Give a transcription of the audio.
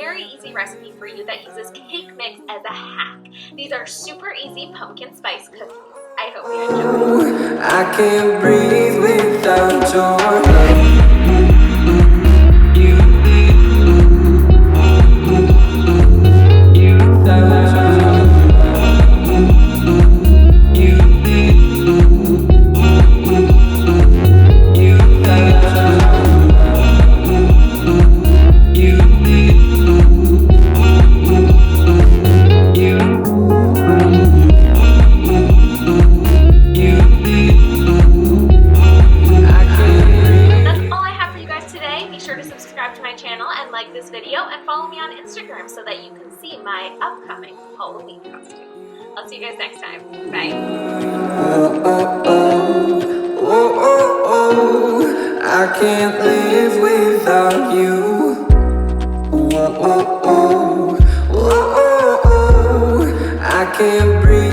very easy recipe for you that uses cake mix as a hack. These are super easy pumpkin spice cookies. I hope you enjoy. I can't breathe without your love. Subscribe to my channel and like this video and follow me on Instagram so that you can see my upcoming Halloween costume. I'll see you guys next time. Bye. I can't live without you. I can't breathe.